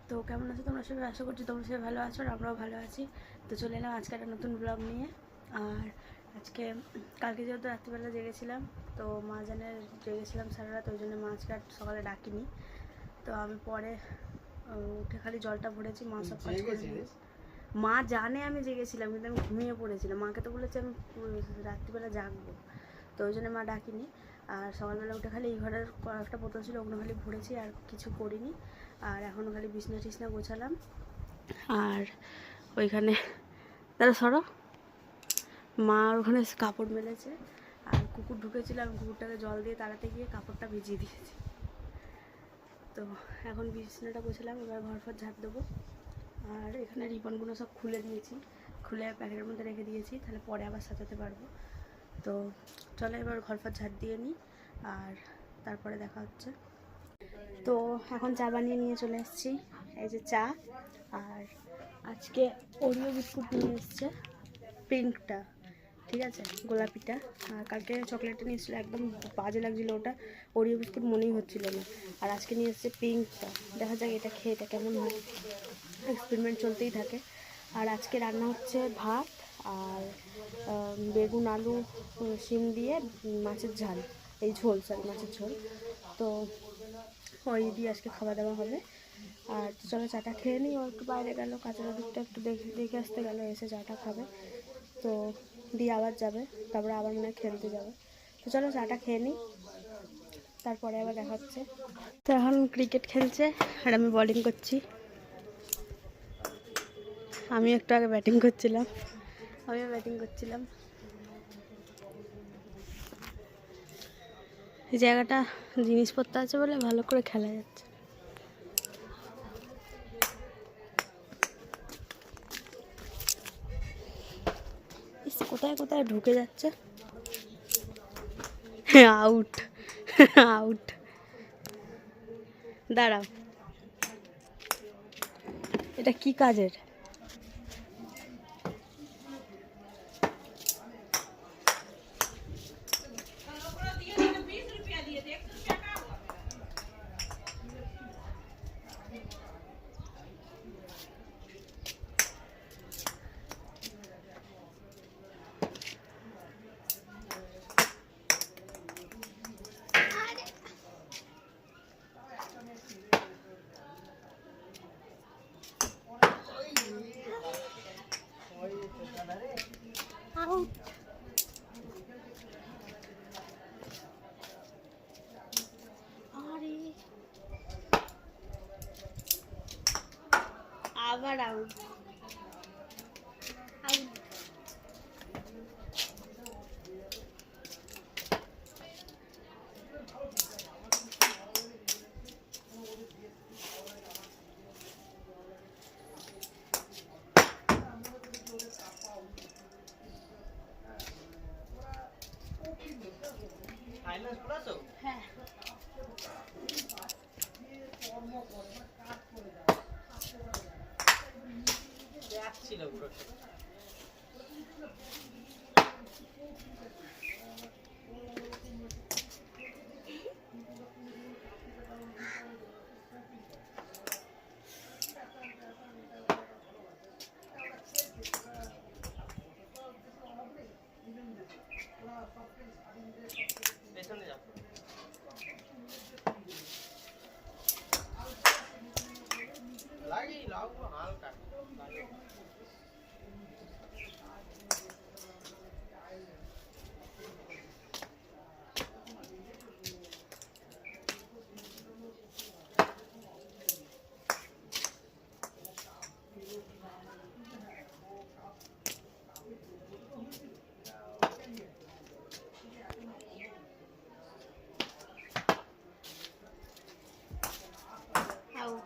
তো কেমন আছো তোমরা সবাই? আশা করছি তোমরা সবাই ভালো আছো আর আমরাও ভালো আছি। তো চলে এলাম আজকে একটা নতুন ব্লগ নিয়ে। আর আজকে কালকে যেহেতু রাত্রিবেলা জেগেছিলাম, তো মা জানে জেগেছিলাম সারা রাত, ওই জন্য মা আজকে আর সকালে ডাকিনি। তো আমি পরে উঠে খালি জলটা ভরেছি, মা সব কাজ করে দিয়েছে। মা জানে আমি জেগেছিলাম, কিন্তু আমি ঘুমিয়ে পড়েছিলাম। মাকে তো বলেছি আমি রাত্রিবেলা জাগবো, তো ওই জন্য মা ডাকিনি। আর সকালবেলা উঠে খালি এই ঘরের কয়েকটা বোতল ছিল, ওগুলো খালি ভরেছি, আর কিছু করিনি। আর এখনও খালি বিছনা টিছনা গোছালাম। আর ওইখানে তারা সরো, মা ওখানে কাপড় মেলেছে। আর কুকুর ঢুকেছিল, আমি কুকুরটাকে জল দিয়ে তাড়াতে গিয়ে কাপড়টা ভিজিয়ে দিয়েছি। তো এখন বিছনাটা গোছালাম, এবার ঘর ফর ঝাড় দেবো। আর এখানে রিবনগুলো সব খুলে দিয়েছি, খুলে প্যাকেটের মধ্যে রেখে দিয়েছি, তাহলে পরে আবার সাজাতে পারবো। তো চলো এবার ঘর ফর ঝাড় দিয়ে নিই, আর তারপরে দেখা হচ্ছে। তো এখন চা বানিয়ে নিয়ে চলে এসেছি, এই যে চা। আর আজকে ওরিও বিস্কুট নিয়ে এসছে, পিঙ্কটা, ঠিক আছে, গোলাপিটা। আর কালকে চকলেটটা নিয়ে এসেছিলো, একদম বাজে লাগছিলো ওটা, ওরিও বিস্কুট মনেই হচ্ছিলো না। আর আজকে নিয়ে এসছে পিঙ্কটা, দেখা যাক এটা খেয়ে এটা কেমন হয়, এক্সপেরিমেন্ট চলতেই থাকে। আর আজকে রান্না হচ্ছে ভাত আর বেগুন আলু শিম দিয়ে মাছের ঝাল, এই ঝোল, সরি মাছের ঝোল। তো ওই দিয়ে আজকে খাওয়া দাওয়া হবে। আর চলো চাটা খেয়ে নিই। ও একটু বাইরে গেল, কাঁচা দিকটা একটু দেখে আসতে গেল, এসে চাটা খাবে, তো দিয়ে আবার যাবে, তারপরে আবার মনে হয় খেলতে যাবে। তো চলো চাটা খেয়ে নিই, তারপরে আবার দেখা হচ্ছে। তো এখন ক্রিকেট খেলছে আর আমি বলিং করছি। আমি একটু আগে ব্যাটিং করছিলাম, এই জায়গাটা জিনিসপত্র আছে বলে ভালো করে খেলা যাচ্ছে। কোথায় কোথায় ঢুকে যাচ্ছে। Out, out. দাঁড়াও, এটা কি কাজের? আউট। আরে আবার আউট, আউট। হ্যাঁ, ছিল পুরো। পেছনে যাও, লাগিয়ে লাগবো হালকা লাগিয়ে। আউট।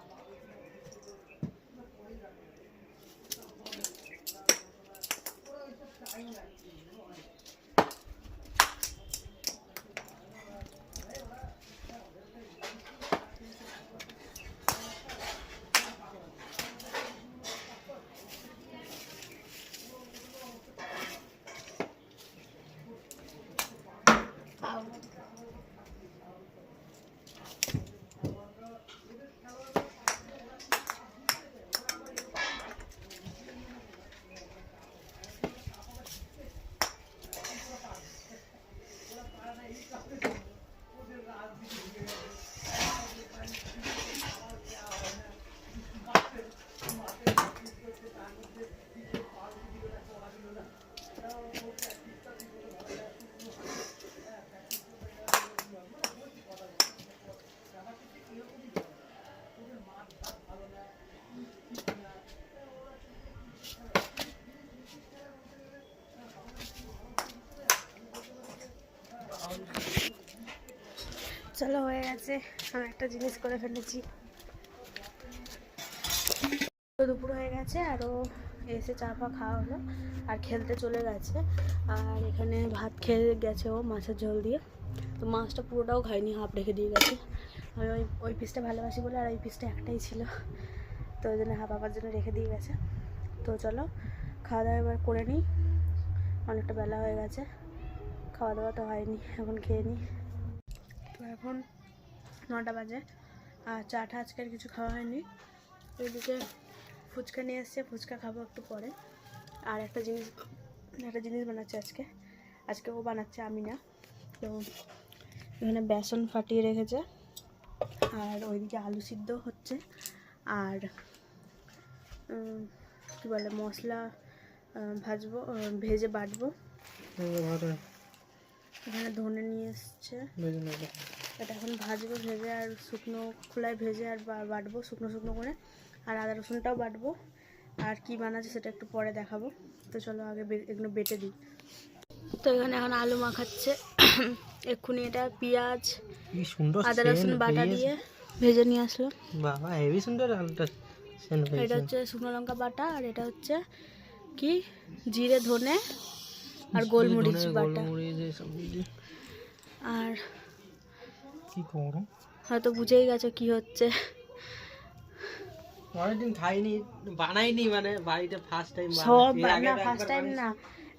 চলো হয়ে গেছে, আমি একটা জিনিস করে ফেলেছি। তো দুপুর হয়ে গেছে, আরও এসে চা ফা খাওয়া হলো আর খেলতে চলে গেছে। আর এখানে ভাত খেয়ে গেছে ও মাছের ঝোল দিয়ে। তো মাছটা পুরোটাও খাইনি, হাফ রেখে দিয়ে গেছে। আমি ওই পিসটা ভালোবাসি বলে, আর ওই পিসটা একটাই ছিল, তো ওই জন্য হাফ বাবার জন্য রেখে দিয়ে গেছে। তো চলো খাওয়া দাওয়া এবার করে নিই, অনেকটা বেলা হয়ে গেছে, খাওয়া দাওয়া তো হয়নি, এখন খেয়ে নিই। তো এখন 9টা বাজে আর চাটা আজকে আর কিছু খাওয়া হয়নি। এদিকে ফুচকা নিয়ে এসছে, ফুচকা খাবো একটু পরে। আর একটা জিনিস বানাচ্ছে আজকে ও বানাচ্ছে, আমি না। তো এখানে বেসন ফাটিয়ে রেখেছে, আর ওইদিকে আলু সিদ্ধ হচ্ছে, আর কী বলে মশলা ভাজবো, ভেজে বাটবো। এখানে ধনে নিয়ে এসছে, এটা এখন ভাজবো ভেজে, আর শুকনো খোলায় ভেজে আর বাটবো শুকনো করে। আর আদা রসুনটাও বাটবো। আর কি বানাচ্ছে সেটা একটু পরে দেখাবো। তো চলো আগে এগুলো বেটে দিই। তো এখানে এখন আলু মাখাচ্ছে, এক্ষুনি এটা পেঁয়াজ আদা রসুন বাটা দিয়ে ভেজে নিয়ে আসলো। বাবা হেভি সুন্দর আলুটা। এটা হচ্ছে শুকনো লঙ্কা বাটা, আর এটা হচ্ছে কি জিরে ধনে আর গোলমরিচ বাটা। আর কি করো, হয়তো বুঝেই গেছো কি হচ্ছে। অনেকদিন খাইনি, বানাইনি, মানে বাড়িতে ফার্স্ট টাইম। সব না, ফার্স্ট টাইম না,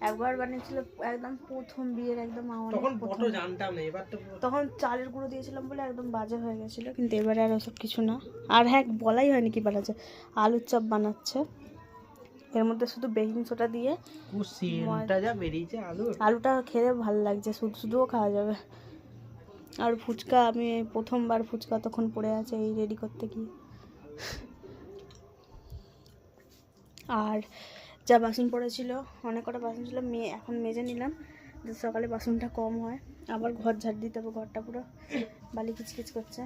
একবার বানিয়েছিল একদম প্রথম বিয়ের একদম। তখন ফটো জানতাম না, এবার তো তখন চালের গুঁড়ো দিয়েছিলাম বলে একদম বাজে হয়ে গেছিল, কিন্তু এবারে আর ওসব কিছু না। আর হ্যাঁ, বলাই হয়নি কি বানাচ্ছে, আলুর চপ বানাচ্ছে। এর মধ্যে শুধু বেকিং সোডা দিয়ে যা বেরিয়েছে আলুটা খেতে ভালো লাগছে, শুধুও খাওয়া যাবে। আর ফুচকা, আমি প্রথমবার ফুচকা তখন পড়ে আছে এই রেডি করতে গিয়ে। আর যা বাসন পড়েছিল, অনেক কটা বাসন ছিল, এখন মেজে নিলাম, সকালে বাসনটা কম হয়। আবার ঘর ঝাড় দিতে হবে, ঘরটা পুরো বালি কিচকিচ করছে।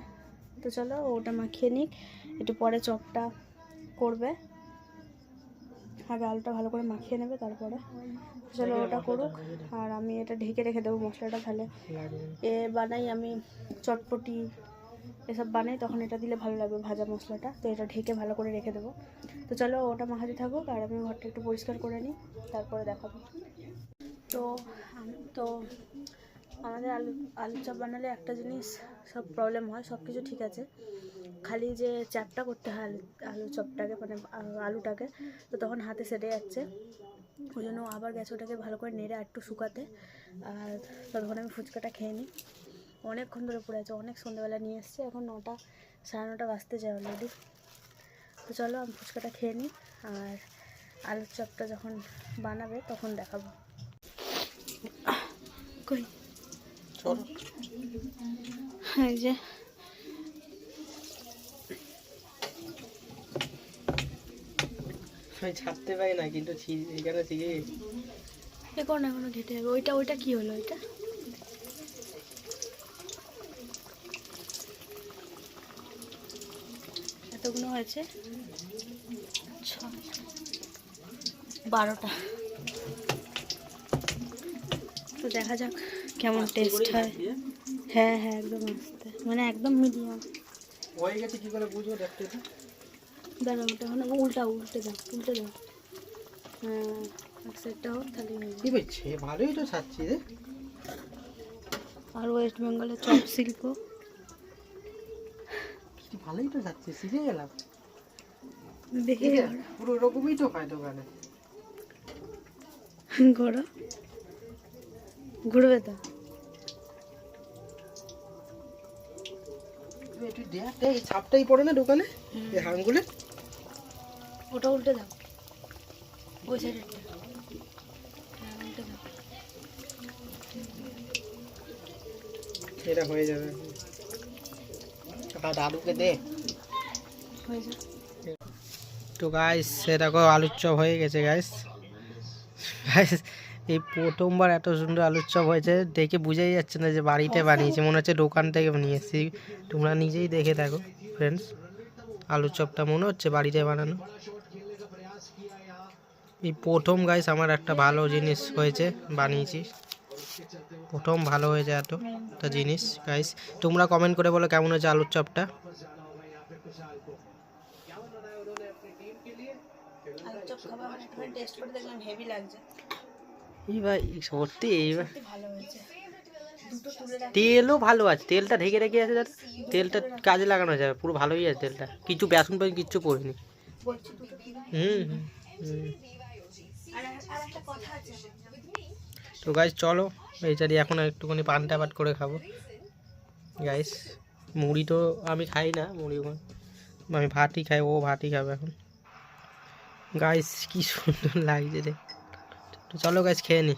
তো চলো ওটা মাখিয়ে নিক, একটু পরে চপটা করবে, আগে আলুটা ভালো করে মাখিয়ে নেবে তারপরে। চলো ওটা করুক, আর আমি এটা ঢেকে রেখে দেবো মশলাটা। তাহলে বানাই আমি চটপটি এসব বানাই, তখন এটা দিলে ভালো লাগবে ভাজা মশলাটা। তো এটা ঢেকে ভালো করে রেখে দেবো। তো চলো ওটা মাখাতে থাকুক, আর আমি ঘরটা একটু পরিষ্কার করে নিই, তারপরে দেখাবো। তো আমাদের আলুর চপ বানালে একটা জিনিস সব প্রবলেম হয়, সব কিছু ঠিক আছে, খালি যে চ্যাপটা করতে হয় আলু চপটাকে, মানে আলুটাকে, তো তখন হাতে সেটে যাচ্ছে। ওই জন্য আবার গ্যাস ওটাকে ভালো করে নেড়ে একটু শুকাতে। আর ততক্ষণ আমি ফুচকাটা খেয়ে নিই, অনেকক্ষণ ধরে পড়ে আছে, অনেক সন্ধ্যাবেলা নিয়ে এসছে, এখন 9টা 9:30 বাজতে যায় অলরেডি। তো চলো আমি ফুচকাটা খেয়ে নিই, আর আলুর চপটা যখন বানাবে তখন দেখাবো। কই এই যে ছাড়তে পারি না, কিন্তু এখানে শিখে এখন এখনো ঘেটে যাবে। ওইটা কি হলো, ওইটা এতগুলো হয়েছে, 12টা। তো দেখা যাক কেমন টেস্ট হয়। হ্যাঁ হ্যাঁ, একদম আস্তে, মানে একদম মিডিয়াম হয়ে গেছে। কি করে বুঝবো দেখতে? দাঁড়া, ওটা মানে উল্টে দাও। হ্যাঁ, এক সাইডটা হোক, তাহলে কি বলছে, ভালোই তো ছাড়ছি রে। আর ওয়েস্ট বেঙ্গলের চপ শিল্প ভালোই তো ছাড়ছি, শিখে গেলাম। দেখে পুরো রকমই তো হয় দোকানে। ঘুরবে তো এই ছাপটাই পড়ে না দোকানে, এই হাঙ্গুলে। ওটা উল্টে দাও, ওই সাইডেরটা। হ্যাঁ, উল্টে দাও। এটা হয়ে যাবে। দাদুকে দে, হয়ে যাবে। তো গাইস দেখো আলুর চপ হয়ে গেছে গাইস। এই প্রথমবার এত সুন্দর আলুর চপ হয়েছে, দেখে বুঝাই যাচ্ছে না যে বাড়িতে বানিয়েছে, মনে হচ্ছে দোকান থেকে বানিয়েছি। তোমরা নিজেই দেখে দেখো ফ্রেন্ডস, আলুর চপটা মনে হচ্ছে বাড়িতে বানানো। এই প্রথম গাইস আমার একটা ভালো জিনিস হয়েছে, বানিয়েছি প্রথম, ভালো হয়েছে এত। একটা জিনিস গাইস। তোমরা কমেন্ট করে বলো কেমন হয়েছে আলুর চপটা। আলুর চপ খাবার একটুখানি টেস্ট করে দেখলাম হেভি লাগছে, এইবার সত্যি এইবার সত্যি ভালো হয়েছে। দুটো তুলে রাখ। তেলও ভালো আছে, তেলটা ঢেকে রেখে আছে দাদা, তেলটা কাজে লাগানো যাবে, পুরো ভালোই আছে তেলটা, কিছু বেসন ফেসন কিচ্ছু পড়েনি। বলছি দুটো তুলে। হুম হুম হুম। আর একটা কথা আছে, তো গাইস চলো এইটারই এখন একটুখানি পান্তা ভাত করে খাবো গাইস। মুড়ি তো আমি খাই না, মুড়ি আমি ভাতই খাই, ও ভাতই খাবে এখন। গাইস কি সুন্দর লাগছে রে। তো চলো গাইস খেয়ে নি।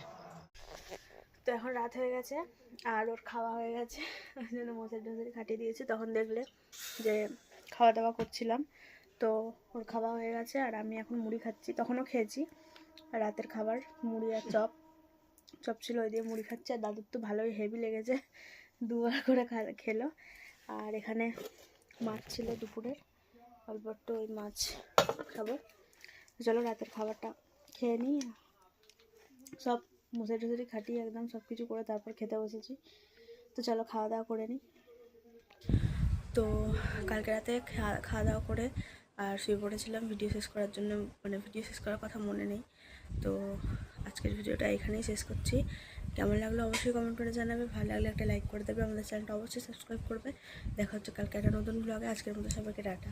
তো এখন রাত হয়ে গেছে আর ওর খাওয়া হয়ে গেছে, ওই জন্য মশারি টশারি খাটিয়ে দিয়েছি। তখন দেখলে যে খাওয়া দাওয়া করছিলাম, তো ওর খাওয়া হয়ে গেছে আর আমি এখন মুড়ি খাচ্ছি। তখনও খেয়েছি রাতের খাবার, মুড়ি আর চপ। চপ ছিল ওই দিয়ে মুড়ি খাচ্ছি, আর দাদুর তো ভালোই হেভি লেগেছে, দুবার করে খেলো। আর এখানে মাছ ছিল দুপুরের, অল্প একটু ওই মাছ খাবো। চলো রাতের খাবারটা খেয়ে নিই। সব মশারি টশারি খাটিয়ে একদম সব কিছু করে তারপর খেতে বসেছি। তো চলো খাওয়া দাওয়া করে নিই। তো কালকে রাতে খাওয়া দাওয়া করে আর শুয়ে পড়েছিলাম ভিডিও শেষ করার জন্য, মানে ভিডিও শেষ করার কথা মনে নেই। তো আজকের ভিডিওটা এখানেই শেষ করছি। কেমন লাগলো অবশ্যই কমেন্ট করে জানাবে, ভালো লাগলে একটা লাইক করে দেবে, আমাদের চ্যানেলটা অবশ্যই সাবস্ক্রাইব করবে। দেখা হচ্ছে কালকে একটা নতুন ব্লগে। আজকের মতো সবাইকে টাটা।